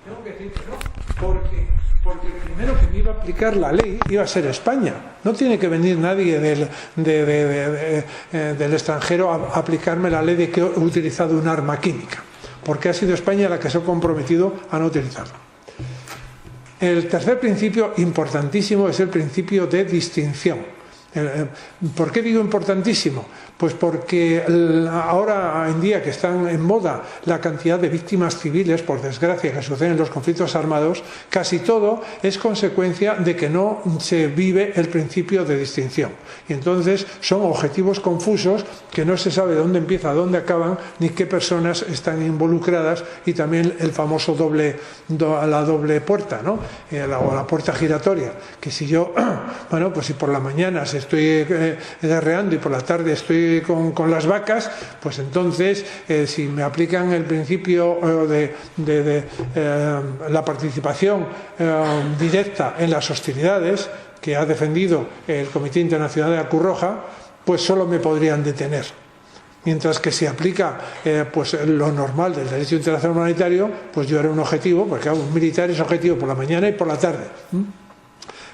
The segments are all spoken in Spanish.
Tengo que decir que no, porque el primero que me iba a aplicar la ley iba a ser España. No tiene que venir nadie del extranjero a aplicarme la ley de que he utilizado un arma química, porque ha sido España la que se ha comprometido a no utilizarlo. El tercer principio importantísimo es el principio de distinción. ¿Por qué digo importantísimo? Pues porque ahora en día que están en moda la cantidad de víctimas civiles, por desgracia, que suceden en los conflictos armados, casi todo es consecuencia de que no se vive el principio de distinción. Y entonces son objetivos confusos que no se sabe dónde empieza, dónde acaban, ni qué personas están involucradas, y también el famoso la doble puerta, ¿no? O la puerta giratoria, que si yo, bueno, pues si por la mañana estoy guerreando y por la tarde estoy con las vacas, pues entonces si me aplican el principio de la participación directa en las hostilidades que ha defendido el Comité Internacional de la Cruz Roja, pues solo me podrían detener. Mientras que si aplica pues lo normal del derecho internacional humanitario, pues yo era un objetivo, porque un militar es objetivo por la mañana y por la tarde.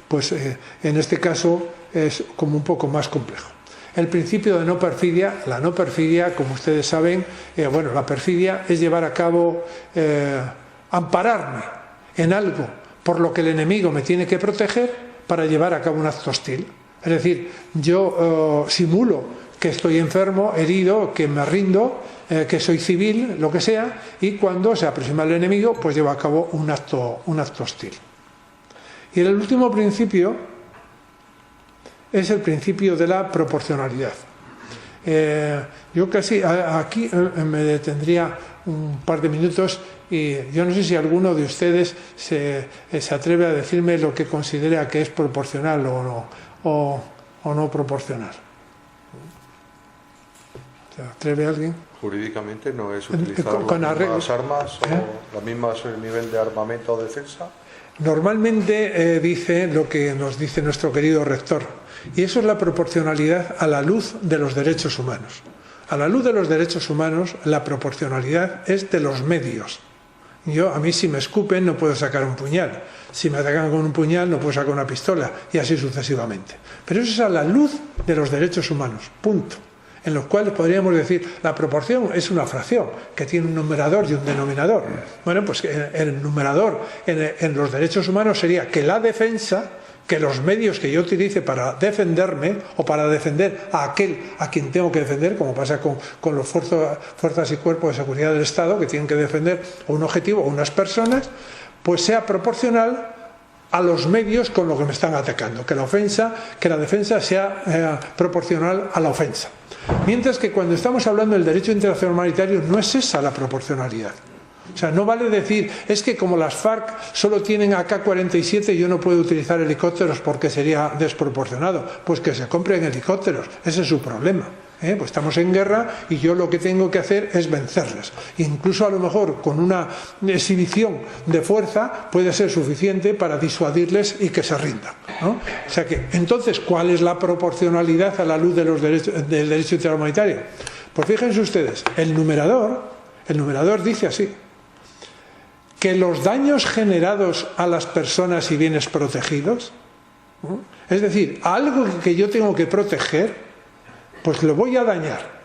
Pues en este caso es como un poco más complejo. El principio de no perfidia, la no perfidia, como ustedes saben, bueno, la perfidia es llevar a cabo, ampararme en algo por lo que el enemigo me tiene que proteger para llevar a cabo un acto hostil. Es decir, yo simulo que estoy enfermo, herido, que me rindo, que soy civil, lo que sea, y cuando se aproxima el enemigo, pues llevo a cabo un acto hostil. Y el último principio es el principio de la proporcionalidad. Yo casi aquí me detendría un par de minutos, y yo no sé si alguno de ustedes se atreve a decirme lo que considera que es proporcional o no proporcional. ¿Se atreve alguien? Jurídicamente no es utilizar las mismas armas o el mismo nivel de armamento o defensa. Normalmente dice lo que nos dice nuestro querido rector, y eso es la proporcionalidad a la luz de los derechos humanos. A la luz de los derechos humanos, la proporcionalidad es de los medios. A mí si me escupen no puedo sacar un puñal, si me atacan con un puñal no puedo sacar una pistola, y así sucesivamente. Pero eso es a la luz de los derechos humanos, punto. En los cuales podríamos decir, la proporción es una fracción que tiene un numerador y un denominador. Bueno, pues el numerador en los derechos humanos sería que la defensa, que los medios que yo utilice para defenderme o para defender a aquel a quien tengo que defender, como pasa con los fuerzas y cuerpos de seguridad del Estado, que tienen que defender un objetivo o unas personas, pues sea proporcional a los medios con los que me están atacando, que la defensa sea proporcional a la ofensa. Mientras que cuando estamos hablando del derecho internacional humanitario no es esa la proporcionalidad. O sea, no vale decir, es que como las FARC solo tienen AK-47 yo no puedo utilizar helicópteros porque sería desproporcionado. Pues que se compren helicópteros, ese es su problema. Pues estamos en guerra y yo lo que tengo que hacer es vencerles. Incluso a lo mejor con una exhibición de fuerza puede ser suficiente para disuadirles y que se rindan, ¿no? O sea que, entonces, ¿cuál es la proporcionalidad a la luz de los derechos, del derecho internacional humanitario? Pues fíjense ustedes, el numerador dice así, que los daños generados a las personas y bienes protegidos, ¿no? Es decir, a algo que yo tengo que proteger, pues lo voy a dañar.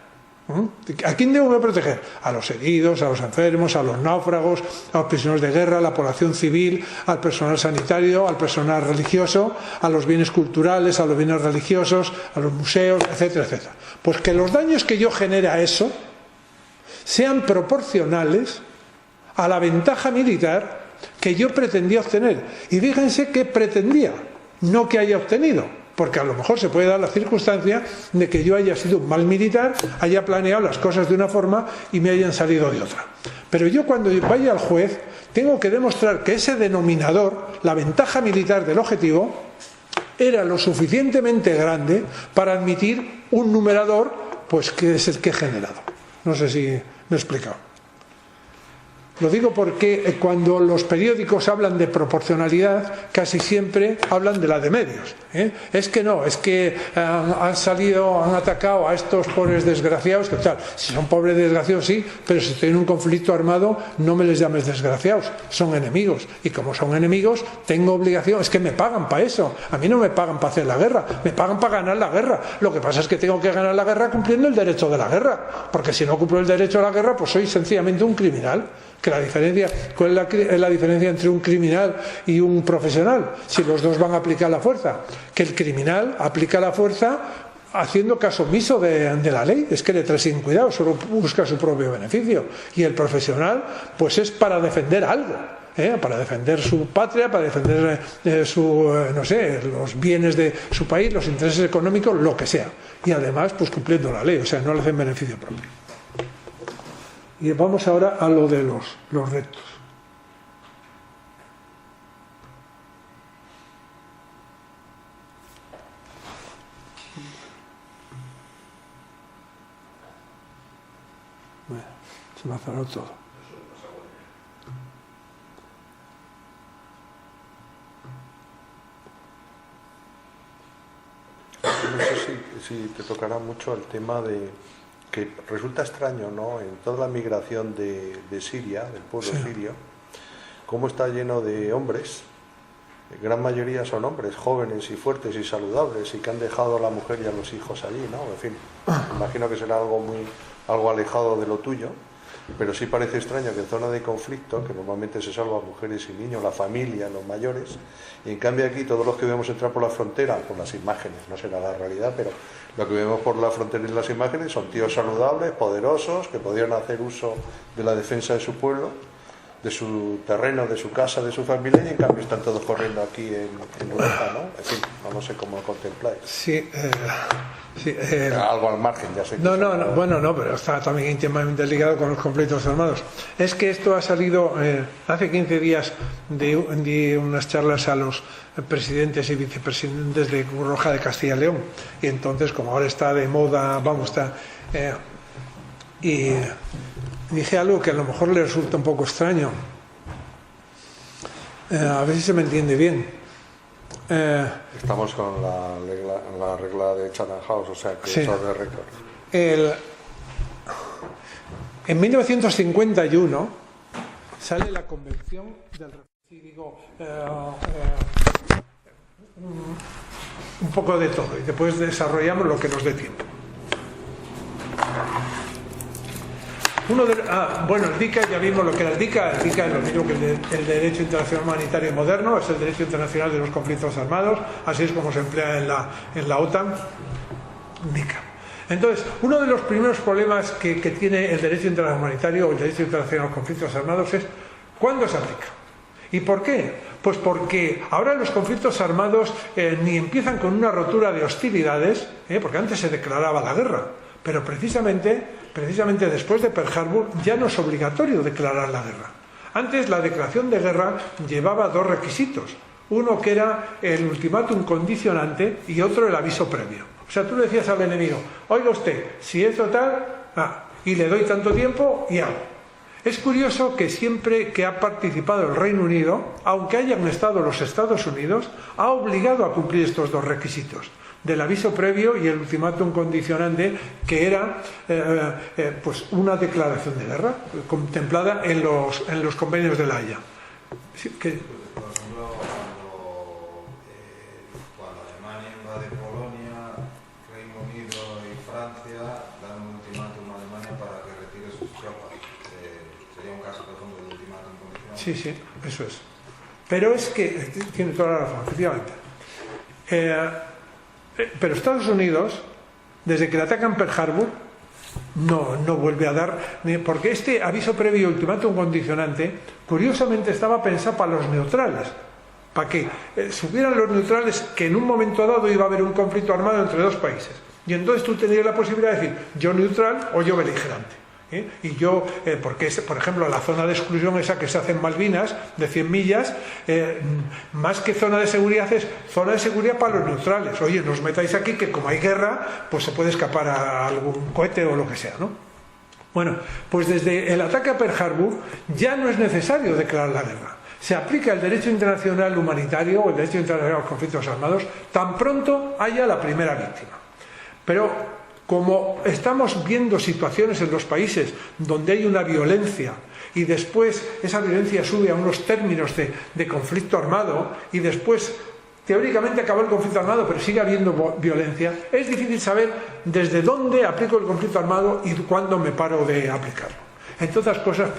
¿A quién tengo que proteger? A los heridos, a los enfermos, a los náufragos, a los prisioneros de guerra, a la población civil, al personal sanitario, al personal religioso, a los bienes culturales, a los bienes religiosos, a los museos, etcétera, etcétera. Pues que los daños que yo genere a eso sean proporcionales a la ventaja militar que yo pretendía obtener. Y fíjense que pretendía, no que haya obtenido. Porque a lo mejor se puede dar la circunstancia de que yo haya sido un mal militar, haya planeado las cosas de una forma y me hayan salido de otra. Pero yo cuando vaya al juez tengo que demostrar que ese denominador, la ventaja militar del objetivo, era lo suficientemente grande para admitir un numerador, pues que es el que he generado. No sé si me he explicado. Lo digo porque cuando los periódicos hablan de proporcionalidad, casi siempre hablan de la de medios. Es que no, es que han atacado a estos pobres desgraciados, que tal, si son pobres desgraciados sí, pero si estoy en un conflicto armado no me les llames desgraciados, son enemigos, y como son enemigos tengo obligación, es que me pagan para eso, a mí no me pagan para hacer la guerra, me pagan para ganar la guerra, lo que pasa es que tengo que ganar la guerra cumpliendo el derecho de la guerra, porque si no cumplo el derecho a la guerra pues soy sencillamente un criminal. Que la diferencia, ¿cuál es la diferencia entre un criminal y un profesional? Si los dos van a aplicar la fuerza, que el criminal aplica la fuerza haciendo caso omiso de la ley, es que le trae sin cuidado, solo busca su propio beneficio, y el profesional pues es para defender algo, para defender su patria, para defender los bienes de su país, los intereses económicos, lo que sea, y además pues cumpliendo la ley, o sea, no le hacen beneficio propio. Y vamos ahora a lo de los retos. Bueno, se me ha cerrado todo. No sé si te tocará mucho el tema de que resulta extraño, ¿no?, en toda la migración de Siria, del pueblo sirio, cómo está lleno de hombres, gran mayoría son hombres jóvenes y fuertes y saludables y que han dejado a la mujer y a los hijos allí, ¿no? En fin, me imagino que será algo alejado de lo tuyo, pero sí parece extraño que en zona de conflicto, que normalmente se salvan mujeres y niños, la familia, los mayores, y en cambio aquí todos los que vemos entrar por la frontera, por las imágenes, no será la realidad, pero lo que vemos por la frontera en las imágenes son tíos saludables, poderosos, que podían hacer uso de la defensa de su pueblo, de su terreno, de su casa, de su familia, y en cambio están todos corriendo aquí en Europa, ¿no? En fin, no sé cómo lo contempláis. Sí, algo al margen, ya sé que no, pero está también íntimamente ligado con los conflictos armados. Es que esto ha salido hace 15 días de unas charlas a los presidentes y vicepresidentes de Cruz Roja de Castilla y León, y entonces, como ahora está de moda, y dije algo que a lo mejor le resulta un poco extraño, a ver si se me entiende bien. Estamos con la regla de Chatham House, o sea que eso es de récord. En 1951 sale la Convención del Refugiado, un poco de todo, y después desarrollamos lo que nos dé tiempo. El DICA, ya vimos lo que era el DICA. El DICA es lo mismo que el derecho internacional humanitario moderno, es el derecho internacional de los conflictos armados, así es como se emplea en la OTAN, DICA. Entonces, uno de los primeros problemas que tiene el derecho internacional humanitario o el derecho internacional de los conflictos armados es ¿cuándo se aplica? ¿Y por qué? Pues porque ahora los conflictos armados ni empiezan con una rotura de hostilidades, porque antes se declaraba la guerra, pero precisamente después de Pearl Harbor ya no es obligatorio declarar la guerra. Antes la declaración de guerra llevaba dos requisitos, uno que era el ultimátum condicionante y otro el aviso previo. O sea, tú le decías al enemigo, oiga usted, si es total, y le doy tanto tiempo y hago. Es curioso que siempre que ha participado el Reino Unido, aunque hayan estado los Estados Unidos, ha obligado a cumplir estos dos requisitos, del aviso previo y el ultimátum condicionante, que era pues una declaración de guerra contemplada en los convenios de La Haya. Sí, por ejemplo, cuando Alemania invade Polonia, Reino Unido y Francia dan un ultimátum a Alemania para que retire sus tropas. Sería un caso, por ejemplo, de ultimátum condicionante. Sí, eso es. Pero es que tiene toda la razón, efectivamente. Pero Estados Unidos, desde que le atacan Pearl Harbor, no vuelve a dar, porque este aviso previo y ultimátum condicionante, curiosamente estaba pensado para los neutrales, para que supieran los neutrales que en un momento dado iba a haber un conflicto armado entre dos países, y entonces tú tenías la posibilidad de decir yo neutral o yo beligerante. Y yo, porque es, por ejemplo, la zona de exclusión esa que se hace en Malvinas, de 100 millas, más que zona de seguridad es zona de seguridad para los neutrales. Oye, no os metáis aquí que como hay guerra, pues se puede escapar a algún cohete o lo que sea, ¿no? Bueno, pues desde el ataque a Pearl Harbor ya no es necesario declarar la guerra. Se aplica el derecho internacional humanitario o el derecho internacional a los conflictos armados tan pronto haya la primera víctima. Pero como estamos viendo situaciones en los países donde hay una violencia y después esa violencia sube a unos términos de conflicto armado y después teóricamente acabó el conflicto armado pero sigue habiendo violencia, es difícil saber desde dónde aplico el conflicto armado y cuándo me paro de aplicarlo. Entre otras cosas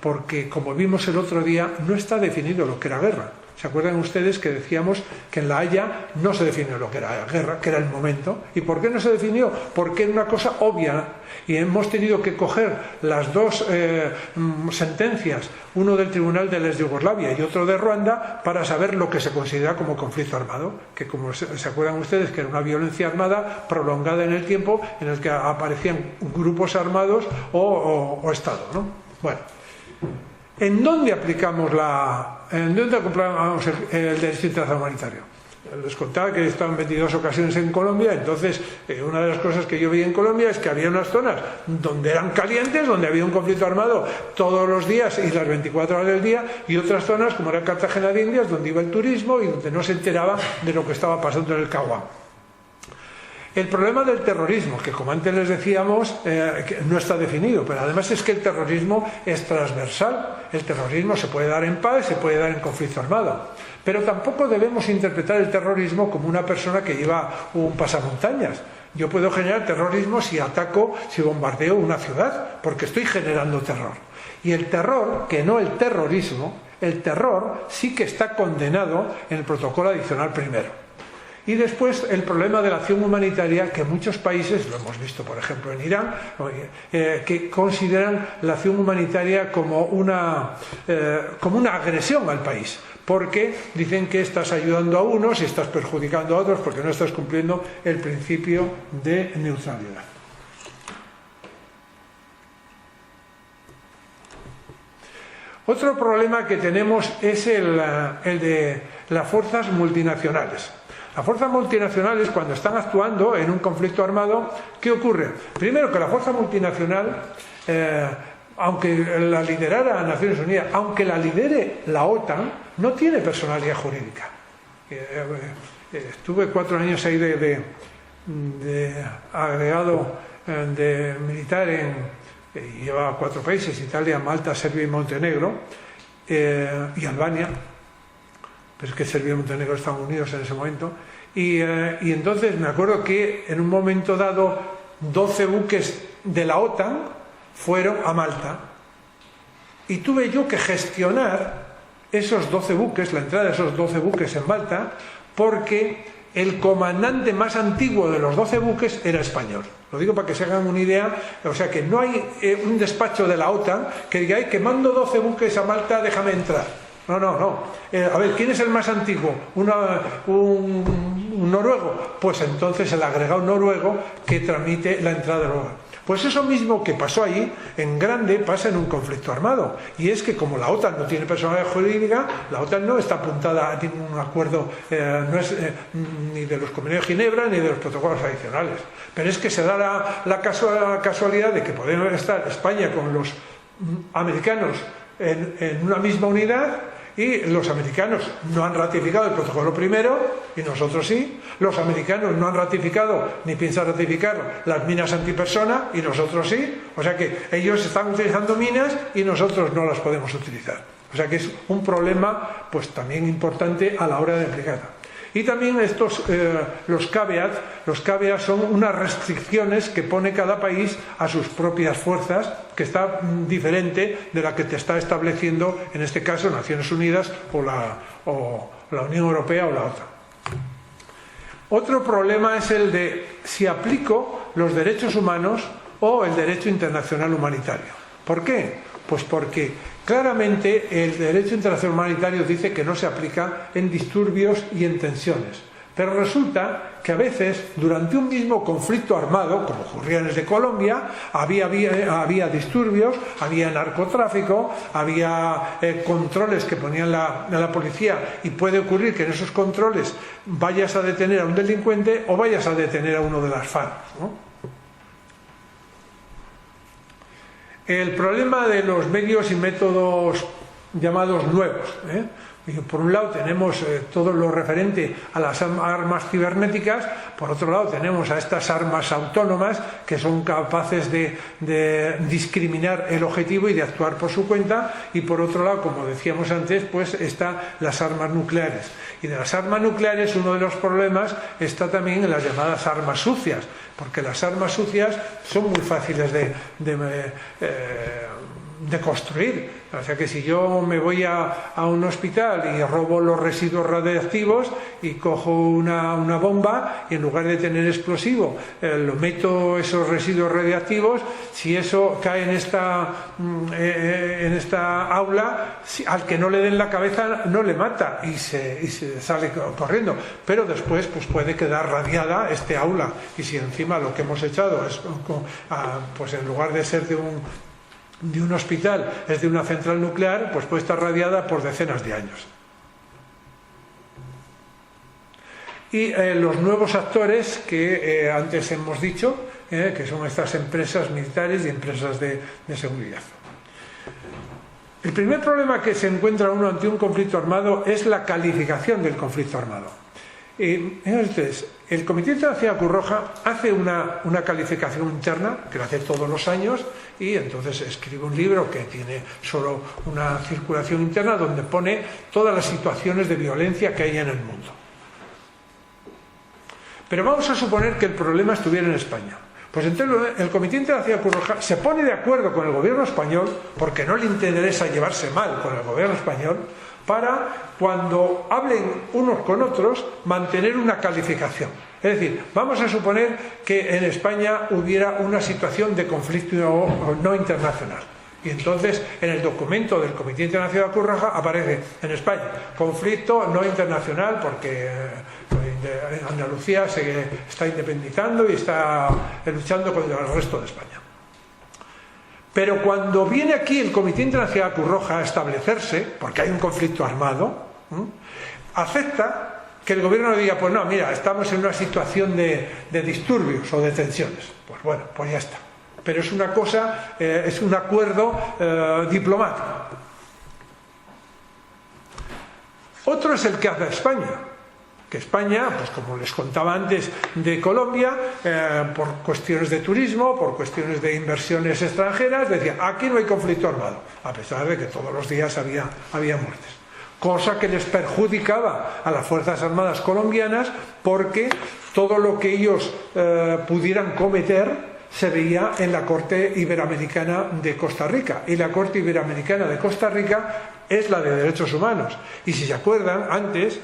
porque como vimos el otro día no está definido lo que era guerra. ¿Se acuerdan ustedes que decíamos que en La Haya no se definió lo que era guerra, que era el momento? ¿Y por qué no se definió? Porque era una cosa obvia y hemos tenido que coger las dos sentencias, uno del Tribunal de la Ex Yugoslavia y otro de Ruanda, para saber lo que se considera como conflicto armado, que como se acuerdan ustedes que era una violencia armada prolongada en el tiempo en el que aparecían grupos armados o Estado, ¿no? Bueno, ¿en dónde aplicamos el derecho internacional humanitario? Les contaba que he estado en 22 ocasiones en Colombia, entonces una de las cosas que yo vi en Colombia es que había unas zonas donde eran calientes, donde había un conflicto armado todos los días y las 24 horas del día, y otras zonas como era Cartagena de Indias, donde iba el turismo y donde no se enteraba de lo que estaba pasando en el Caguán. El problema del terrorismo, que como antes les decíamos, no está definido, pero además es que el terrorismo es transversal. El terrorismo se puede dar en paz, se puede dar en conflicto armado. Pero tampoco debemos interpretar el terrorismo como una persona que lleva un pasamontañas. Yo puedo generar terrorismo si ataco, si bombardeo una ciudad, porque estoy generando terror. Y el terror, que no el terrorismo, el terror sí que está condenado en el protocolo adicional primero. Y después el problema de la acción humanitaria, que muchos países, lo hemos visto por ejemplo en Irán, que consideran la acción humanitaria como una agresión al país, porque dicen que estás ayudando a unos y estás perjudicando a otros porque no estás cumpliendo el principio de neutralidad. Otro problema que tenemos es el de las fuerzas multinacionales. Las fuerzas multinacionales, cuando están actuando en un conflicto armado, ¿qué ocurre? Primero, que la fuerza multinacional, aunque la liderara Naciones Unidas, aunque la lidere la OTAN, no tiene personalidad jurídica. Estuve 4 años ahí de agregado de militar llevaba 4 países, Italia, Malta, Serbia y Montenegro, y Albania. Pero es que Serbia y Montenegro estaban unidos en ese momento, y entonces me acuerdo que en un momento dado 12 buques de la OTAN fueron a Malta y tuve yo que gestionar esos 12 buques, la entrada de esos 12 buques en Malta, porque el comandante más antiguo de los 12 buques era español. Lo digo para que se hagan una idea, o sea que no hay un despacho de la OTAN que diga, que mando 12 buques a Malta, déjame entrar. No. A ver, ¿quién es el más antiguo? ¿Un noruego? Pues entonces el agregado noruego que tramite la entrada de Noruega. Pues eso mismo que pasó allí, en grande, pasa en un conflicto armado. Y es que como la OTAN no tiene personalidad jurídica, la OTAN no está apuntada a ningún acuerdo, no es ni de los convenios de Ginebra ni de los protocolos adicionales. Pero es que se da la casualidad de que podemos estar España con los americanos en una misma unidad, y los americanos no han ratificado el protocolo primero y nosotros sí. Los americanos no han ratificado ni piensan ratificar las minas antipersona y nosotros sí. O sea que ellos están utilizando minas y nosotros no las podemos utilizar. O sea que es un problema pues también importante a la hora de aplicarla. Y también los caveats son unas restricciones que pone cada país a sus propias fuerzas, que está diferente de la que te está estableciendo, en este caso, Naciones Unidas o la Unión Europea o la OTAN. Otro problema es el de si aplico los derechos humanos o el derecho internacional humanitario. ¿Por qué? Pues porque claramente el derecho internacional humanitario dice que no se aplica en disturbios y en tensiones. Pero resulta que a veces, durante un mismo conflicto armado, como ocurría en el de Colombia, había disturbios, había narcotráfico, había controles que ponían la policía, y puede ocurrir que en esos controles vayas a detener a un delincuente o vayas a detener a uno de las FARC, ¿no? el problema de los medios y métodos llamados nuevos, ¿eh? Por un lado tenemos todo lo referente a las armas cibernéticas, por otro lado tenemos a estas armas autónomas que son capaces de discriminar el objetivo y de actuar por su cuenta, y por otro lado, como decíamos antes, pues están las armas nucleares. Y de las armas nucleares uno de los problemas está también en las llamadas armas sucias, porque las armas sucias son muy fáciles de construir. O sea que si yo me voy a un hospital y robo los residuos radiactivos y cojo una bomba, y en lugar de tener explosivo lo meto esos residuos radiactivos, si eso cae en esta aula, al que no le den la cabeza no le mata y se sale corriendo, pero después pues puede quedar radiada este aula, y si encima lo que hemos echado es pues en lugar de ser de un hospital, es de una central nuclear, pues puede estar radiada por decenas de años. Y los nuevos actores que antes hemos dicho, que son estas empresas militares y empresas de seguridad. El primer problema que se encuentra uno ante un conflicto armado es la calificación del conflicto armado. Entonces, el Comité Internacional Cruz Roja hace una calificación interna, que lo hace todos los años, y entonces escribe un libro que tiene solo una circulación interna donde pone todas las situaciones de violencia que hay en el mundo. Pero vamos a suponer que el problema estuviera en España. Pues entonces el Comité Internacional Cruz Roja se pone de acuerdo con el gobierno español, porque no le interesa llevarse mal con el gobierno español, para, cuando hablen unos con otros, mantener una calificación. Es decir, vamos a suponer que en España hubiera una situación de conflicto no internacional. Y entonces, en el documento del Comité Internacional Cruz Roja aparece en España conflicto no internacional, porque Andalucía se está independizando y está luchando contra el resto de España. Pero cuando viene aquí el Comité Internacional Cruz Roja a establecerse, porque hay un conflicto armado, acepta que el gobierno diga, pues no, mira, estamos en una situación de disturbios o de tensiones. Pues bueno, pues ya está. Pero es una cosa, es un acuerdo diplomático. Otro es el que hace España. Que España, pues como les contaba antes de Colombia, por cuestiones de turismo, por cuestiones de inversiones extranjeras, decía, aquí no hay conflicto armado, a pesar de que todos los días había muertes. Cosa que les perjudicaba a las Fuerzas Armadas colombianas, porque todo lo que ellos pudieran cometer se veía en la Corte Iberoamericana de Costa Rica. Y la Corte Iberoamericana de Costa Rica es la de derechos humanos. Y si se acuerdan antes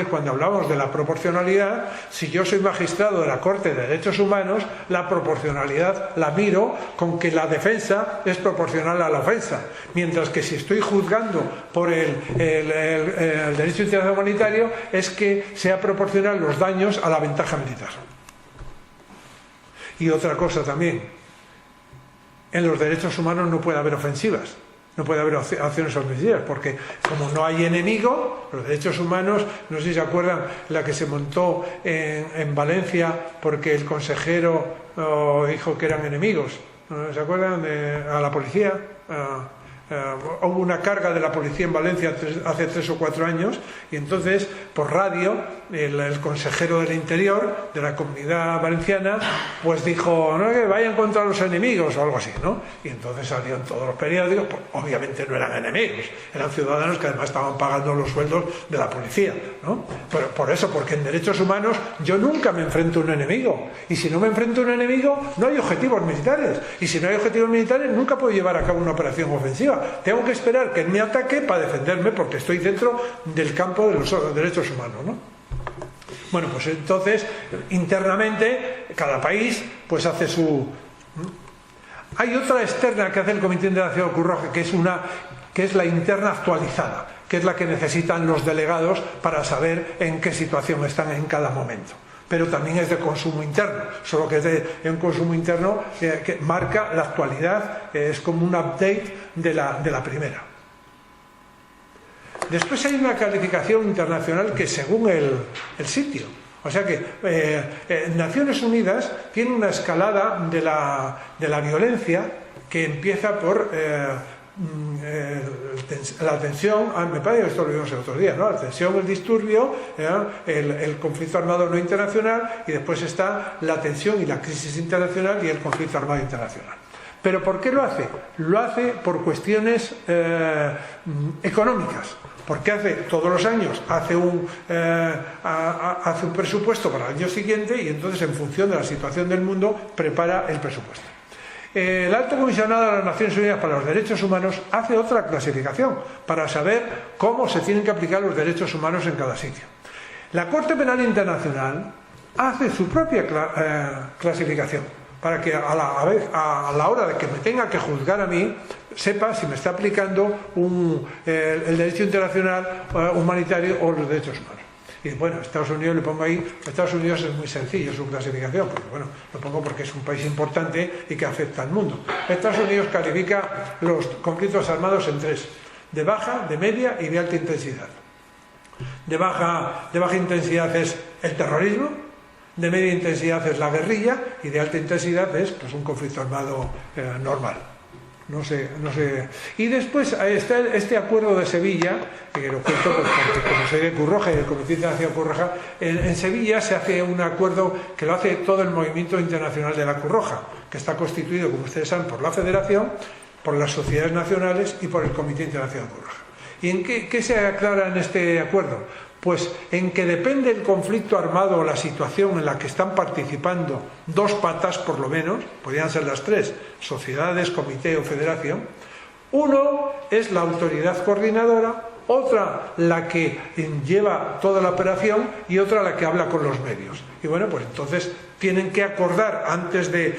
cuando hablábamos de la proporcionalidad, si yo soy magistrado de la Corte de Derechos Humanos, la proporcionalidad la miro con que la defensa es proporcional a la ofensa. Mientras que si estoy juzgando por el derecho internacional humanitario, es que sea proporcional los daños a la ventaja militar. Y otra cosa también, en los derechos humanos no puede haber ofensivas, no puede haber acciones ofensivas, porque como no hay enemigo, los derechos humanos, no sé si se acuerdan la que se montó en Valencia porque el consejero dijo que eran enemigos, ¿se acuerdan? A la policía. Hubo una carga de la policía en Valencia hace 3 o 4 años, y entonces por radio el consejero del Interior de la Comunidad Valenciana pues dijo, no, que vayan contra los enemigos o algo así, ¿no? Y entonces salieron todos los periódicos, pues obviamente no eran enemigos, eran ciudadanos que además estaban pagando los sueldos de la policía, ¿no? Pero por eso, porque en derechos humanos yo nunca me enfrento a un enemigo, y si no me enfrento a un enemigo no hay objetivos militares, y si no hay objetivos militares nunca puedo llevar a cabo una operación ofensiva. Tengo que esperar que me ataque para defenderme, porque estoy dentro del campo de los derechos humanos, ¿no? Bueno, pues entonces, internamente, cada país pues hace su... Hay otra externa que hace el Comité Internacional Cruz Roja, que es la interna actualizada, que es la que necesitan los delegados para saber en qué situación están en cada momento. Pero también es de consumo interno, solo que es de un consumo interno que marca la actualidad, es como un update de la primera. Después hay una calificación internacional que según el sitio, o sea que Naciones Unidas tiene una escalada de la violencia que empieza por la tensión, me parece que esto lo vimos el otro día, ¿no? La tensión, el disturbio, el conflicto armado no internacional, y después está la tensión y la crisis internacional y el conflicto armado internacional. ¿Pero por qué lo hace? Lo hace por cuestiones económicas, porque todos los años hace un presupuesto para el año siguiente, y entonces, en función de la situación del mundo, prepara el presupuesto. El Alto Comisionado de las Naciones Unidas para los Derechos Humanos hace otra clasificación para saber cómo se tienen que aplicar los derechos humanos en cada sitio. La Corte Penal Internacional hace su propia clasificación para que a la hora de que me tenga que juzgar a mí, sepa si me está aplicando el derecho internacional humanitario o los derechos humanos. Y bueno, Estados Unidos, le pongo ahí, Estados Unidos es muy sencillo su clasificación, porque bueno, lo pongo porque es un país importante y que afecta al mundo. Estados Unidos califica los conflictos armados en 3: de baja, de media y de alta intensidad. De baja intensidad es el terrorismo, de media intensidad es la guerrilla, y de alta intensidad es pues un conflicto armado normal. No sé. Y después está este acuerdo de Sevilla, que lo cuento pues, porque como soy de Cruz Roja y del Comité Internacional Cruz Roja, en Sevilla se hace un acuerdo que lo hace todo el movimiento internacional de la Cruz Roja, que está constituido, como ustedes saben, por la Federación, por las sociedades nacionales y por el Comité Internacional Cruz Roja. ¿Y en qué se aclara en este acuerdo? Pues en que depende el conflicto armado o la situación en la que están participando dos patas, por lo menos, podrían ser las 3, sociedades, comité o federación. Uno es la autoridad coordinadora, otra la que lleva toda la operación y otra la que habla con los medios. Y bueno, pues entonces tienen que acordar antes de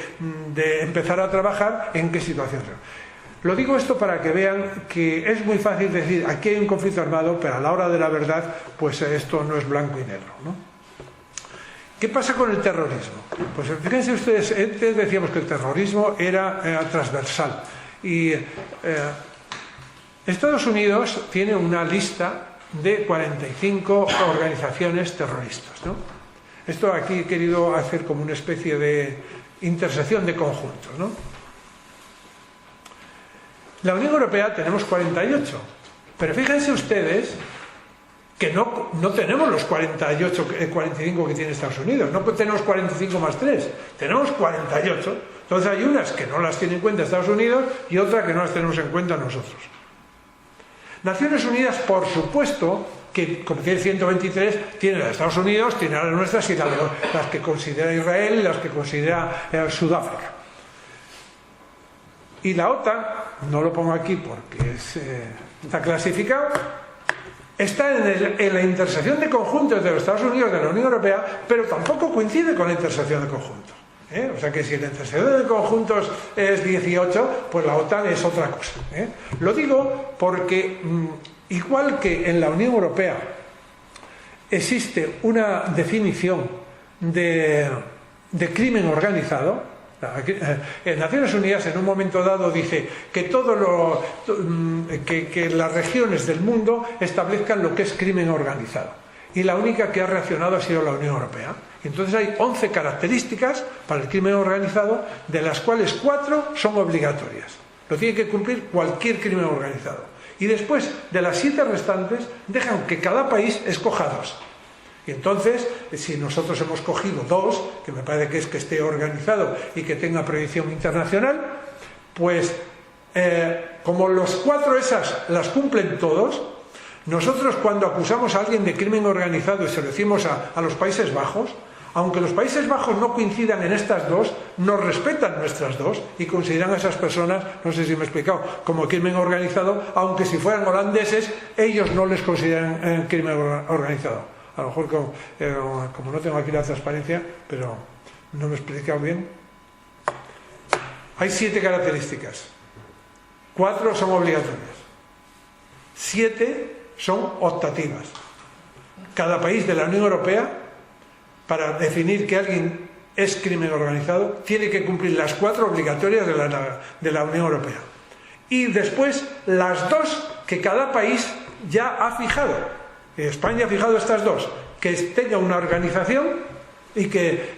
empezar a trabajar en qué situación se. Lo digo esto para que vean que es muy fácil decir aquí hay un conflicto armado, pero a la hora de la verdad pues esto no es blanco y negro, ¿no? ¿Qué pasa con el terrorismo? Pues fíjense ustedes, antes decíamos que el terrorismo era transversal, y Estados Unidos tiene una lista de 45 organizaciones terroristas, ¿no? Esto aquí he querido hacer como una especie de intersección de conjuntos, ¿no? La Unión Europea tenemos 48, pero fíjense ustedes que no tenemos los 45 que tiene Estados Unidos, no tenemos 45 más 3, tenemos 48. Entonces hay unas que no las tiene en cuenta Estados Unidos y otras que no las tenemos en cuenta nosotros. Naciones Unidas, por supuesto, que como tiene 123, tiene las de Estados Unidos, tiene las nuestras y las que considera Israel y las que considera Sudáfrica. Y la OTAN, no lo pongo aquí porque está clasificado, está en la intersección de conjuntos de los Estados Unidos y de la Unión Europea, pero tampoco coincide con la intersección de conjuntos. O sea que si la intersección de conjuntos es 18, pues la OTAN es otra cosa. Lo digo porque, igual que en la Unión Europea existe una definición de crimen organizado, en Naciones Unidas en un momento dado dice que que las regiones del mundo establezcan lo que es crimen organizado, y la única que ha reaccionado ha sido la Unión Europea. Entonces hay 11 características para el crimen organizado, de las cuales 4 son obligatorias, lo tiene que cumplir cualquier crimen organizado, y después de las 7 restantes dejan que cada país escoja 2. Y entonces, si nosotros hemos cogido 2, que me parece que es que esté organizado y que tenga proyección internacional, pues como los 4 esas las cumplen todos, nosotros cuando acusamos a alguien de crimen organizado y se lo decimos a los Países Bajos, aunque los Países Bajos no coincidan en estas 2, nos respetan nuestras 2 y consideran a esas personas, no sé si me he explicado, como crimen organizado, aunque si fueran holandeses, ellos no les consideran crimen organizado. A lo mejor como no tengo aquí la transparencia, pero no me he explicado bien. Hay 7 características. 4 son obligatorias. 7 son optativas. Cada país de la Unión Europea, para definir que alguien es crimen organizado, tiene que cumplir las 4 obligatorias de la Unión Europea. Y después las 2 que cada país ya ha fijado. España ha fijado estas 2, que tenga una organización y que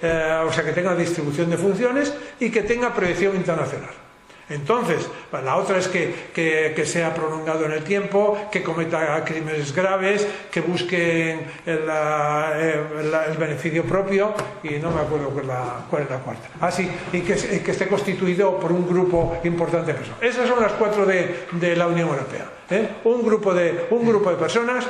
tenga distribución de funciones y que tenga proyección internacional. Entonces, la otra es que sea prolongado en el tiempo, que cometa crímenes graves, que busquen el beneficio propio, y no me acuerdo cuál es la cuarta. Ah, sí, y que esté constituido por un grupo importante de personas. Esas son las 4 de la Unión Europea. Un grupo de personas,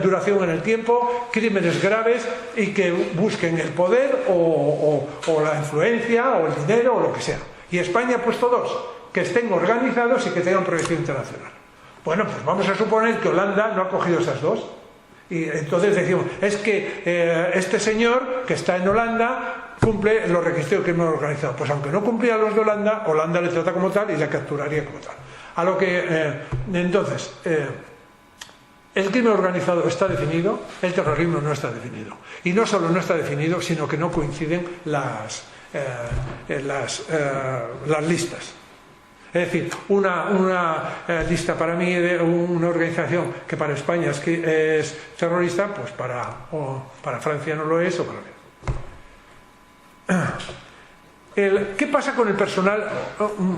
duración en el tiempo, crímenes graves y que busquen el poder o la influencia o el dinero o lo que sea. Y España ha puesto 2, que estén organizados y que tengan proyección internacional. Bueno, pues vamos a suponer que Holanda no ha cogido esas 2. Y entonces decimos, es que este señor que está en Holanda cumple los requisitos del crimen organizado. Pues aunque no cumplía los de Holanda, Holanda le trata como tal y la capturaría como tal. A lo que, entonces, el crimen organizado está definido, el terrorismo no está definido. Y no solo no está definido, sino que no coinciden las listas. Es decir, una lista para mí de una organización que para España es terrorista, pues para Francia no lo es, o para ¿qué pasa con el personal?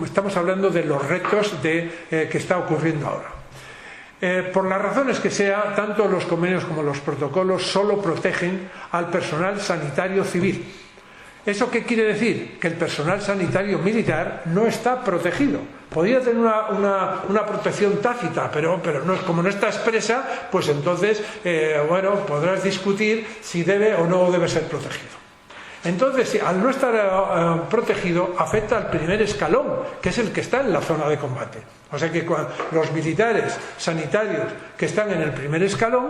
Estamos hablando de los retos que está ocurriendo ahora. Por las razones que sea, tanto los convenios como los protocolos solo protegen al personal sanitario civil. ¿Eso qué quiere decir? Que el personal sanitario militar no está protegido. Podría tener una protección tácita, pero no, como no está expresa, pues entonces, podrás discutir si debe o no debe ser protegido. Entonces, al no estar protegido, afecta al primer escalón, que es el que está en la zona de combate. O sea que los militares sanitarios que están en el primer escalón,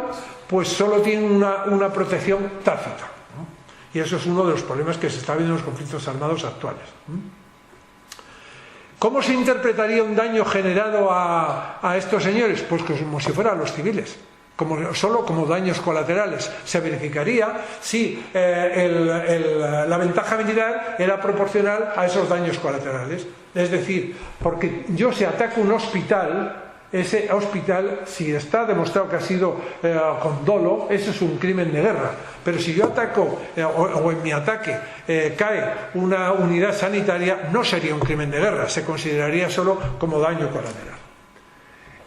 pues solo tienen una protección tácita. Y eso es uno de los problemas que se está viendo en los conflictos armados actuales. ¿Cómo se interpretaría un daño generado a estos señores? Pues como si fueran los civiles, solo como daños colaterales. Se verificaría si la ventaja militar era proporcional a esos daños colaterales. Es decir, porque yo si ataco un hospital, ese hospital, si está demostrado que ha sido con dolo, eso es un crimen de guerra. Pero si yo ataco o en mi ataque cae una unidad sanitaria, no sería un crimen de guerra, se consideraría solo como daño colateral.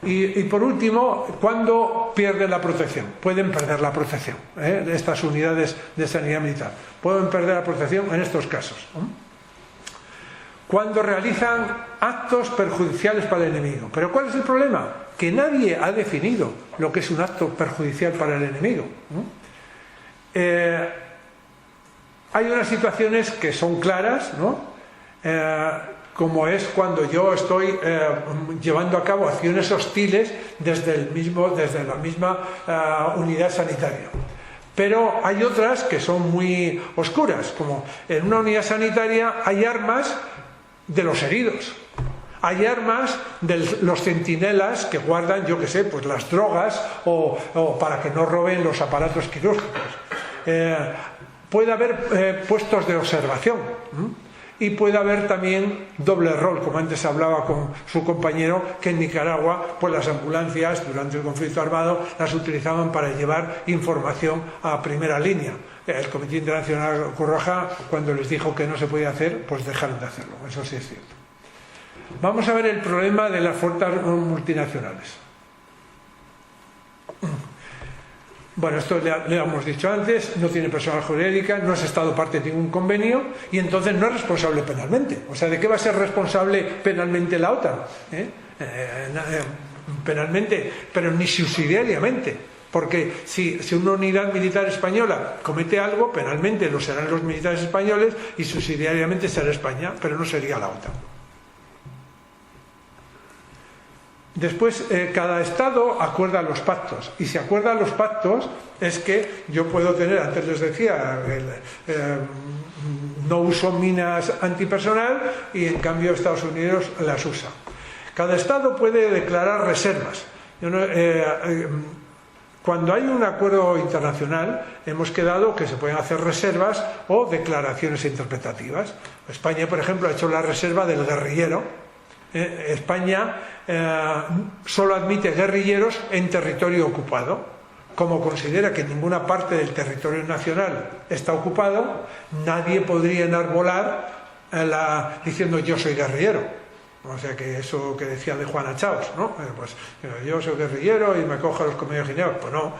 Y por último, ¿cuándo pierden la protección? Pueden perder la protección. Estas unidades de sanidad militar pueden perder la protección en estos casos. Cuando realizan actos perjudiciales para el enemigo. ¿Pero cuál es el problema? Que nadie ha definido lo que es un acto perjudicial para el enemigo. Hay unas situaciones que son claras, ¿no? Como es cuando yo estoy llevando a cabo acciones hostiles desde la misma unidad sanitaria. Pero hay otras que son muy oscuras, como en una unidad sanitaria hay armas de los heridos. Hay armas de los centinelas que guardan, yo qué sé, pues las drogas o para que no roben los aparatos quirúrgicos. Puede haber puestos de observación y puede haber también doble rol, como antes hablaba con su compañero, que en Nicaragua pues las ambulancias durante el conflicto armado las utilizaban para llevar información a primera línea. El Comité Internacional Cruz Roja, cuando les dijo que no se podía hacer, pues dejaron de hacerlo. Eso sí es cierto. Vamos a ver el problema de las fuerzas multinacionales. Bueno, esto le hemos dicho antes, no tiene personalidad jurídica, no es Estado parte de ningún convenio y entonces no es responsable penalmente. O sea, ¿de qué va a ser responsable penalmente la OTAN? Penalmente, pero ni subsidiariamente. Porque si una unidad militar española comete algo, penalmente lo serán los militares españoles y subsidiariamente será España, pero no sería la OTAN. Después, cada Estado acuerda los pactos. Y si acuerda los pactos, es que yo puedo tener, antes les decía, no uso minas antipersonal y en cambio Estados Unidos las usa. Cada Estado puede declarar reservas. Cuando hay un acuerdo internacional, hemos quedado que se pueden hacer reservas o declaraciones interpretativas. España, por ejemplo, ha hecho la reserva del guerrillero. España solo admite guerrilleros en territorio ocupado. Como considera que ninguna parte del territorio nacional está ocupado, nadie podría enarbolar diciendo yo soy guerrillero. O sea que eso que decía de Juana Chaos, ¿no? Pues yo soy guerrillero y me cojo a los comedios guineos. Pues no,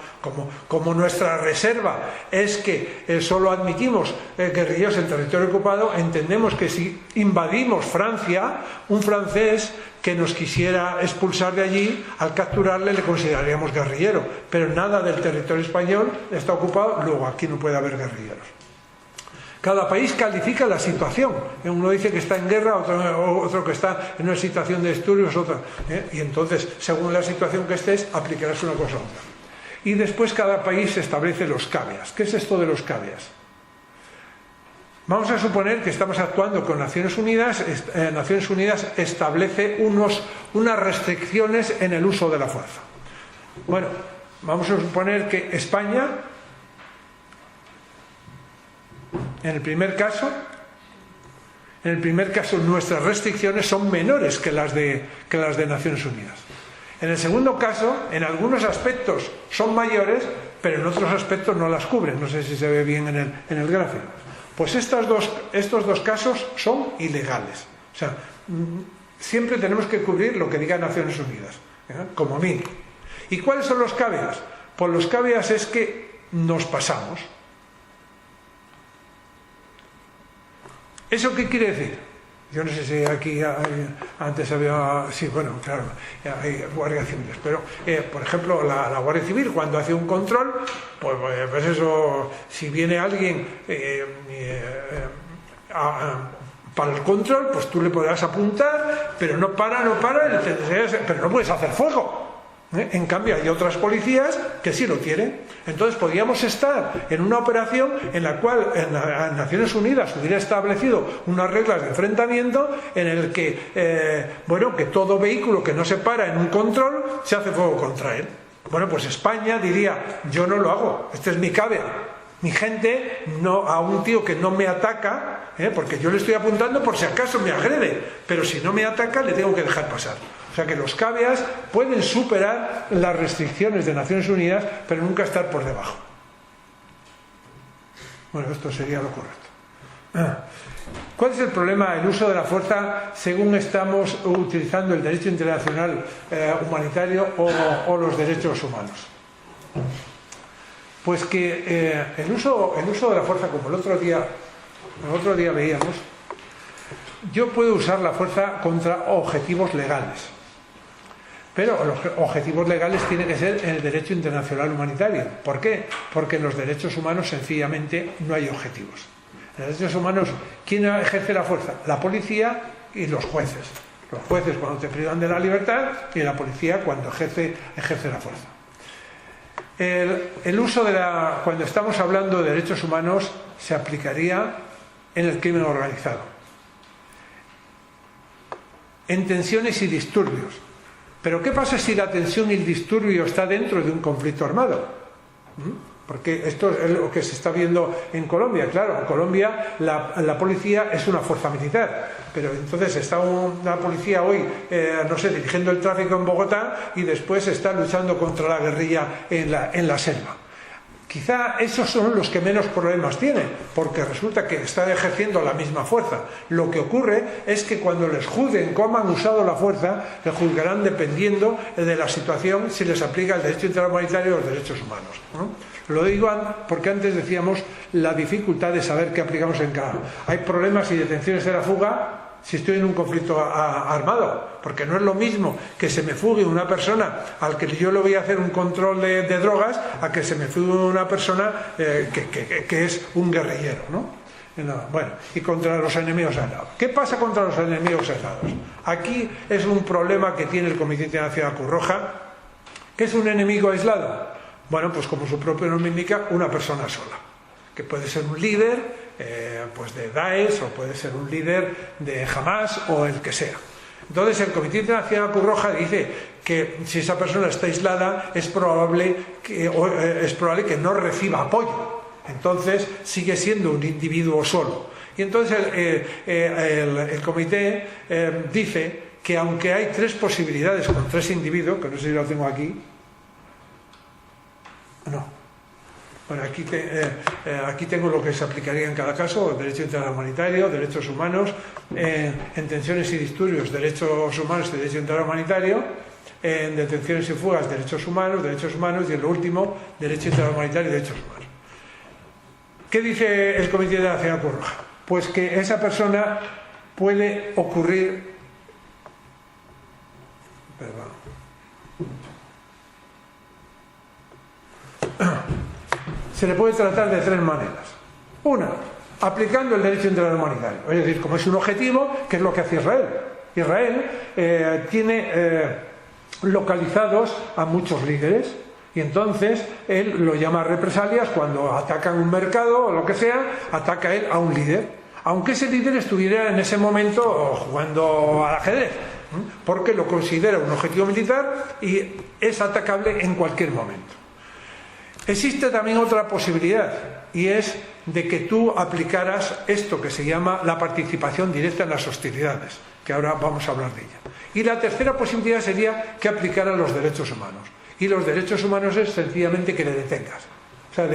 como nuestra reserva es que solo admitimos guerrilleros en territorio ocupado, entendemos que si invadimos Francia, un francés que nos quisiera expulsar de allí, al capturarle le consideraríamos guerrillero, pero nada del territorio español está ocupado, luego aquí no puede haber guerrilleros. Cada país califica la situación. Uno dice que está en guerra, otro que está en una situación de disturbios, otro. Y entonces, según la situación que estés, aplicarás una cosa u otra. Y después cada país establece los caveats. ¿Qué es esto de los caveats? Vamos a suponer que estamos actuando con Naciones Unidas. Naciones Unidas establece unas restricciones en el uso de la fuerza. Bueno, vamos a suponer que España, en el primer caso nuestras restricciones son menores que las de Naciones Unidas. En el segundo caso, en algunos aspectos son mayores, pero en otros aspectos no las cubren. No sé si se ve bien en el gráfico. Pues estos dos casos son ilegales. O sea, siempre tenemos que cubrir lo que diga Naciones Unidas, como mínimo. ¿Y cuáles son los caveats? Pues los caveats es que nos pasamos. ¿Eso qué quiere decir? Yo no sé si aquí antes había... Sí, bueno, claro, hay guardias civiles, pero, por ejemplo, la Guardia Civil cuando hace un control, pues eso, si viene alguien para el control, pues tú le podrás apuntar, pero no para, pero no puedes hacer fuego. En cambio hay otras policías que sí lo tienen. Entonces podríamos estar en una operación en la cual en Naciones Unidas hubiera establecido unas reglas de enfrentamiento en el que que todo vehículo que no se para en un control se hace fuego contra él. Bueno, pues España diría, yo no lo hago, este es mi caveat. Mi gente, no, a un tío que no me ataca, porque yo le estoy apuntando por si acaso me agrede, pero si no me ataca le tengo que dejar pasar. O sea que los caveats pueden superar las restricciones de Naciones Unidas, pero nunca estar por debajo. Bueno, esto sería lo correcto. ¿Cuál es el problema del uso de la fuerza según estamos utilizando el derecho internacional humanitario o los derechos humanos? Pues que el uso de la fuerza, como el otro día veíamos, yo puedo usar la fuerza contra objetivos legales. Pero los objetivos legales tienen que ser en el derecho internacional humanitario. ¿Por qué? Porque en los derechos humanos sencillamente no hay objetivos. En los derechos humanos, ¿quién ejerce la fuerza? La policía y los jueces. Los jueces cuando te privan de la libertad y la policía cuando ejerce la fuerza. El uso cuando estamos hablando de derechos humanos se aplicaría en el crimen organizado. En tensiones y disturbios. Pero ¿qué pasa si la tensión y el disturbio está dentro de un conflicto armado? Porque esto es lo que se está viendo en Colombia. Claro, en Colombia la policía es una fuerza militar, pero entonces está una policía hoy, dirigiendo el tráfico en Bogotá y después está luchando contra la guerrilla en la selva. Quizá esos son los que menos problemas tienen, porque resulta que están ejerciendo la misma fuerza. Lo que ocurre es que cuando les juzguen cómo han usado la fuerza, les juzgarán dependiendo de la situación, si les aplica el derecho internacional humanitario y los derechos humanos, ¿no? Lo digo porque antes decíamos la dificultad de saber qué aplicamos en cada. Hay problemas y detenciones de la fuga si estoy en un conflicto armado, porque no es lo mismo que se me fugue una persona al que yo le voy a hacer un control de drogas a que se me fugue una persona que es un guerrillero, ¿no? Bueno, y contra los enemigos aislados. ¿Qué pasa contra los enemigos aislados? Aquí es un problema que tiene el Comité Internacional Cruz Roja. ¿Qué es un enemigo aislado? Bueno, pues como su propio nombre indica, una persona sola, que puede ser un líder pues de Daesh, o puede ser un líder de Hamas o el que sea. Entonces el Comité Internacional Cruz Roja dice que si esa persona está aislada es probable que no reciba apoyo. Entonces sigue siendo un individuo solo. Y entonces el comité dice que aunque hay 3 posibilidades con 3 individuos, que no sé si lo tengo aquí, no. Bueno, aquí tengo lo que se aplicaría en cada caso: derecho internacional humanitario, derechos humanos, en tensiones y disturbios, derechos humanos y derecho internacional humanitario, en detenciones y fugas, derechos humanos, y en lo último, derecho internacional humanitario y derechos humanos. ¿Qué dice el Comité Internacional Cruz Roja? Pues que esa persona puede ocurrir... Perdón. Se le puede tratar de tres maneras. Una, aplicando el derecho internacional humanitario. Es decir, como es un objetivo, ¿qué es lo que hace Israel? Israel tiene localizados a muchos líderes, y entonces él lo llama represalias cuando atacan un mercado o lo que sea, ataca él a un líder, aunque ese líder estuviera en ese momento jugando al ajedrez, porque lo considera un objetivo militar y es atacable en cualquier momento. Existe también otra posibilidad, y es de que tú aplicaras esto que se llama la participación directa en las hostilidades, que ahora vamos a hablar de ella. Y la tercera posibilidad sería que aplicara los derechos humanos. Y los derechos humanos es sencillamente que le detengas. O sea,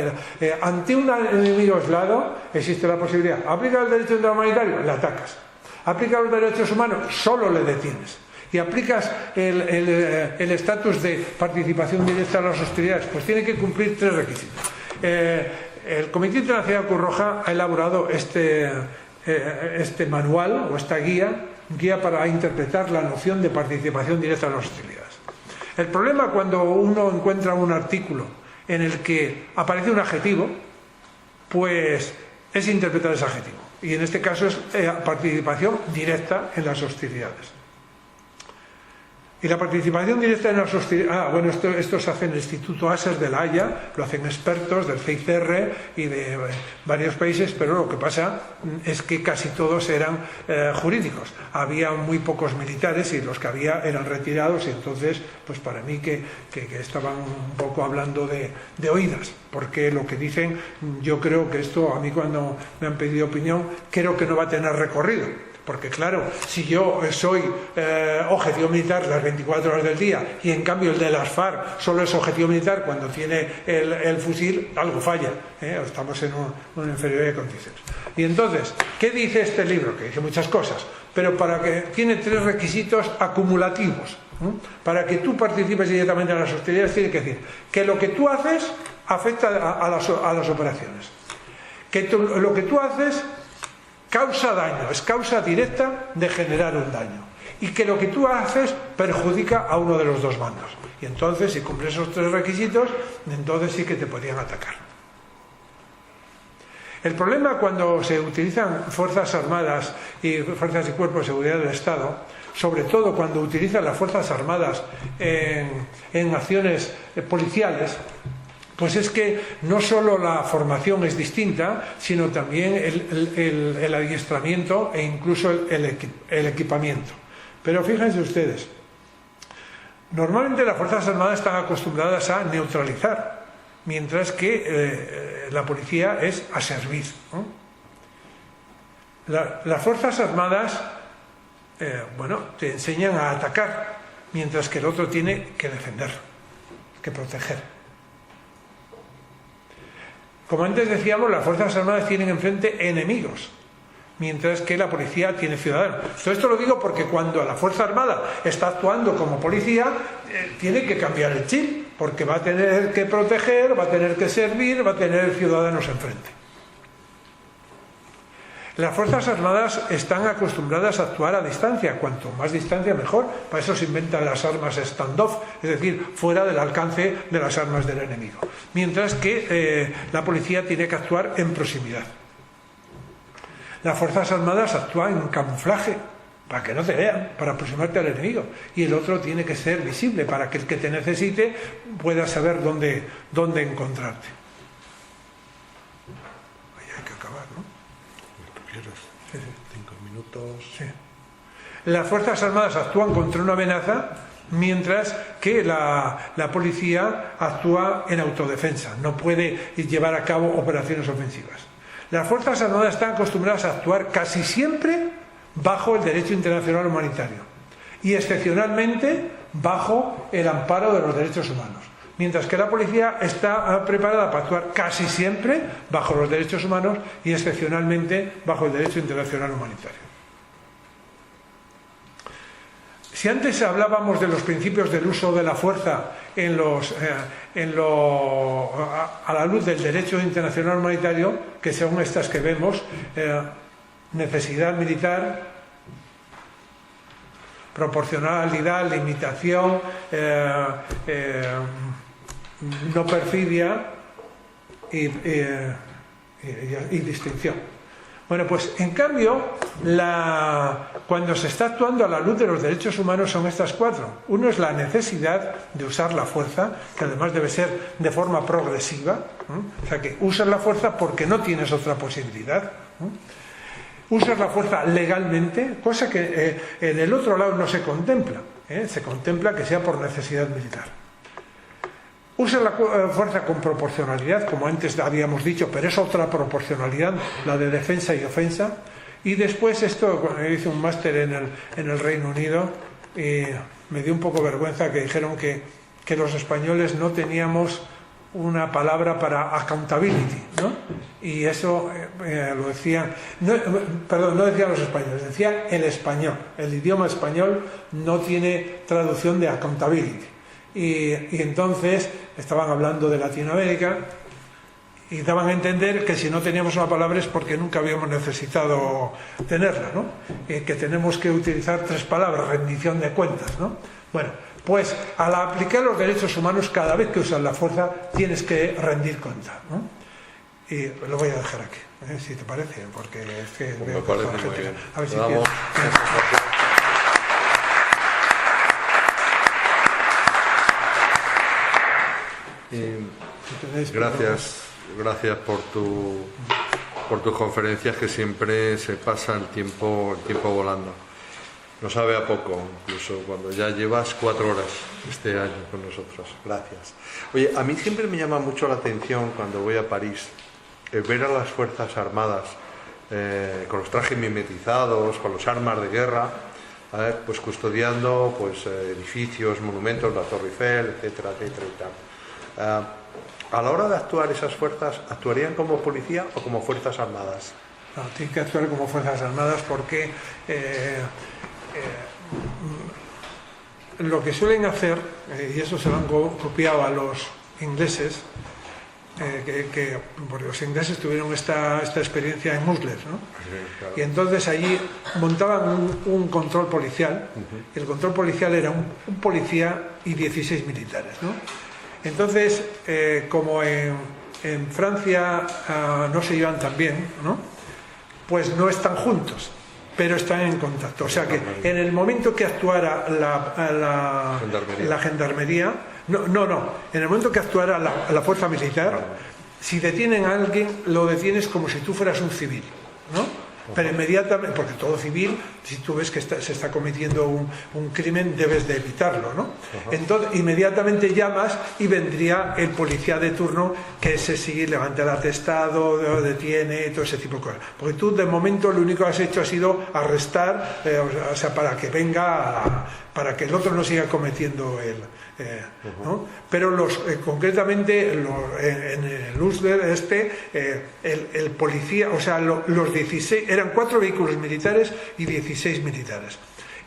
ante un enemigo aislado existe la posibilidad: aplica el derecho humanitario, le atacas. Aplica los derechos humanos, solo le detienes. Y aplicas el estatus de participación directa en las hostilidades, pues tiene que cumplir tres requisitos. El Comité Internacional Cruz Roja ha elaborado este manual o esta guía para interpretar la noción de participación directa en las hostilidades. El problema cuando uno encuentra un artículo en el que aparece un adjetivo, pues es interpretar ese adjetivo. Y en este caso es participación directa en las hostilidades. Y la participación directa en las hostilidades... esto se hace en el Instituto ASER de La Haya, lo hacen expertos del CICR y de varios países, pero lo que pasa es que casi todos eran jurídicos. Había muy pocos militares y los que había eran retirados, y entonces, pues para mí que estaban un poco hablando de oídas, porque lo que dicen, yo creo que esto, a mí cuando me han pedido opinión, creo que no va a tener recorrido. Porque claro, si yo soy objetivo militar las 24 horas del día y en cambio el de las FARC solo es objetivo militar cuando tiene el fusil, algo falla. Estamos en una inferioridad de condiciones. Y entonces, ¿qué dice este libro? Que dice muchas cosas, pero tiene tres requisitos acumulativos. Para que tú participes directamente en las hostilidades, tiene que decir que lo que tú haces afecta a las operaciones. Que lo que tú haces causa daño, es causa directa de generar un daño, y que lo que tú haces perjudica a uno de los dos bandos. Y entonces, si cumples esos tres requisitos, entonces sí que te podrían atacar. El problema cuando se utilizan fuerzas armadas y fuerzas y cuerpos de seguridad del Estado, sobre todo cuando utilizan las fuerzas armadas en acciones policiales, pues es que no solo la formación es distinta, sino también el adiestramiento e incluso el equipamiento. Pero fíjense ustedes, normalmente las Fuerzas Armadas están acostumbradas a neutralizar, mientras que la policía es a servir, ¿no? Las Fuerzas Armadas, te enseñan a atacar, mientras que el otro tiene que defender, que proteger. Como antes decíamos, las Fuerzas Armadas tienen enfrente enemigos, mientras que la policía tiene ciudadanos. Todo esto lo digo porque cuando la Fuerza Armada está actuando como policía, tiene que cambiar el chip, porque va a tener que proteger, va a tener que servir, va a tener ciudadanos enfrente. Las Fuerzas Armadas están acostumbradas a actuar a distancia, cuanto más distancia mejor. Para eso se inventan las armas stand-off, es decir, fuera del alcance de las armas del enemigo. Mientras que la policía tiene que actuar en proximidad. Las Fuerzas Armadas actúan en camuflaje, para que no te vean, para aproximarte al enemigo. Y el otro tiene que ser visible, para que el que te necesite pueda saber dónde encontrarte. Ahí hay que acabar, ¿no? 5 minutos. Sí. Las Fuerzas Armadas actúan contra una amenaza, mientras que la policía actúa en autodefensa, no puede llevar a cabo operaciones ofensivas. Las Fuerzas Armadas están acostumbradas a actuar casi siempre bajo el derecho internacional humanitario y excepcionalmente bajo el amparo de los derechos humanos. mientras que la policía está preparada para actuar casi siempre bajo los derechos humanos y excepcionalmente bajo el derecho internacional humanitario. Si antes hablábamos de los principios del uso de la fuerza a la luz del derecho internacional humanitario, que según estas que vemos, necesidad militar, proporcionalidad, limitación, no perfidia y distinción. Bueno, pues en cambio, cuando se está actuando a la luz de los derechos humanos son estas cuatro. Uno es la necesidad de usar la fuerza, que además debe ser de forma progresiva, o sea que usas la fuerza porque no tienes otra posibilidad. Usas la fuerza legalmente, cosa que en el otro lado no se contempla. Se contempla que sea por necesidad militar. Usa la fuerza con proporcionalidad, como antes habíamos dicho, pero es otra proporcionalidad, la de defensa y ofensa. Y después esto, hice un máster en el Reino Unido y me dio un poco vergüenza que dijeron que los españoles no teníamos una palabra para accountability, ¿no? Y eso lo decían, no decían los españoles, decía el español. El idioma español no tiene traducción de accountability. Y entonces estaban hablando de Latinoamérica y daban a entender que si no teníamos una palabra es porque nunca habíamos necesitado tenerla, ¿no? Que tenemos que utilizar 3 palabras, rendición de cuentas, ¿no? Bueno, pues al aplicar los derechos humanos, cada vez que usas la fuerza tienes que rendir cuenta, ¿no? Y lo voy a dejar aquí, si te parece, porque es que veo que la gente... A ver si Gracias por tus conferencias, que siempre se pasa el tiempo volando. No sabe a poco, incluso cuando ya llevas 4 horas este año con nosotros. Gracias. Oye, a mí siempre me llama mucho la atención cuando voy a París ver a las Fuerzas Armadas con los trajes mimetizados, con los armas de guerra, pues custodiando pues edificios, monumentos, la Torre Eiffel, etcétera, etcétera y tal. A la hora de actuar esas fuerzas, ¿actuarían como policía o como Fuerzas Armadas? No, tienen que actuar como Fuerzas Armadas porque lo que suelen hacer, y eso se lo han copiado a los ingleses, porque los ingleses tuvieron esta experiencia en Muslet, ¿no? Sí, claro. Y entonces allí montaban un control policial, y el control policial era un policía y 16 militares, ¿no? Entonces, como en Francia no se llevan tan bien, ¿no? Pues no están juntos, pero están en contacto. O sea que en el momento que actuara la gendarmería, en el momento que actuara la fuerza militar, si detienen a alguien, lo detienes como si tú fueras un civil, ¿no? Pero inmediatamente, porque todo civil, si tú ves que se está cometiendo un crimen, debes de evitarlo, ¿no? Entonces, inmediatamente llamas y vendría el policía de turno, que ese sí levanta el atestado, detiene, todo ese tipo de cosas. Porque tú, de momento, lo único que has hecho ha sido arrestar, o sea, para que venga, para que el otro no siga cometiendo ¿no? Pero concretamente en el Usler el policía, o sea, los 16, eran 4 vehículos militares y 16 militares.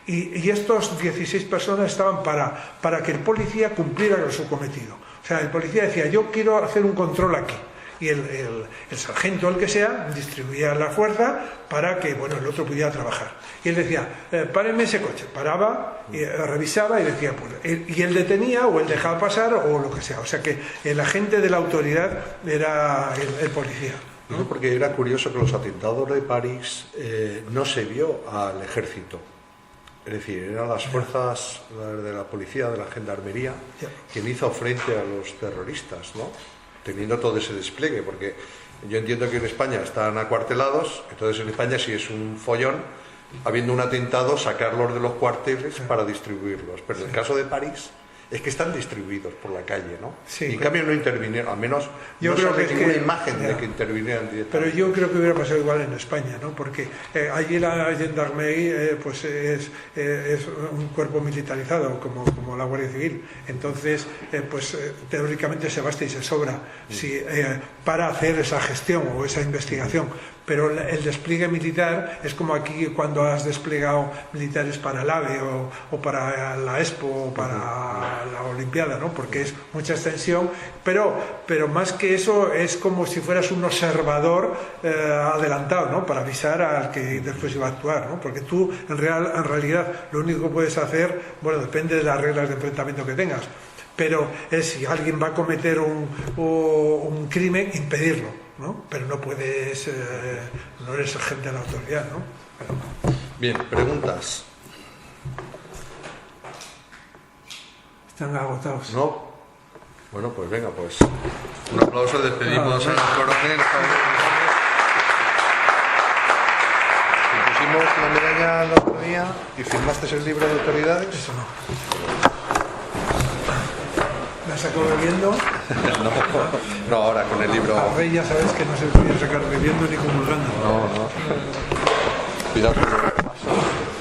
Y estos 16 personas estaban para que el policía cumpliera con su cometido. O sea, el policía decía, yo quiero hacer un control aquí. Y el sargento, el que sea, distribuía la fuerza para que, bueno, el otro pudiera trabajar. Y él decía, párenme ese coche. Paraba, y revisaba y decía, pues, y él detenía o él dejaba pasar o lo que sea. O sea que el agente de la autoridad era el policía, ¿no? No, porque era curioso que los atentados de París no se vio al ejército. Es decir, eran las fuerzas de la policía, de la gendarmería, quien hizo frente a los terroristas, ¿no? Teniendo todo ese despliegue, porque yo entiendo que en España están acuartelados, entonces en España si es un follón, habiendo un atentado, sacarlos de los cuarteles para distribuirlos. Pero en el caso de París es que están distribuidos por la calle, ¿no? Sí, y en cambio no intervinieron, al menos yo no creo sale que ninguna imagen de que intervinieran Pero directamente. yo creo que hubiera pasado igual en España, ¿no? Porque allí la gendarmerie pues es un cuerpo militarizado como la Guardia Civil. Entonces, teóricamente se basta y se sobra para hacer esa gestión o esa investigación. Pero el despliegue militar es como aquí cuando has desplegado militares para el AVE o para la Expo o para la Olimpiada, ¿no? Porque es mucha extensión, pero más que eso es como si fueras un observador adelantado, ¿no? Para avisar al que después iba a actuar, ¿no? Porque tú en realidad lo único que puedes hacer, bueno, depende de las reglas de enfrentamiento que tengas, pero es si alguien va a cometer un crimen, impedirlo, ¿no? Pero no puedes, no eres agente de la autoridad, ¿no? Bien, preguntas. Están agotados. ¿No? Bueno, pues venga, pues un aplauso, despedimos a los coronel. Te pusimos la medalla el otro día y firmaste el libro de autoridades. Eso no. ¿La sacó bebiendo? No, ahora con el libro. Al rey ya sabes que no se podía sacar bebiendo ni comulgando. No. Cuidado.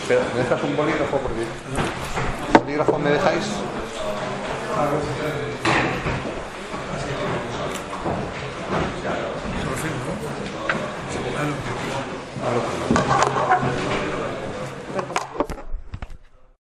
Espera, ¿me dejas un bolígrafo? Porque... ¿Bolígrafo me dejáis? A ver si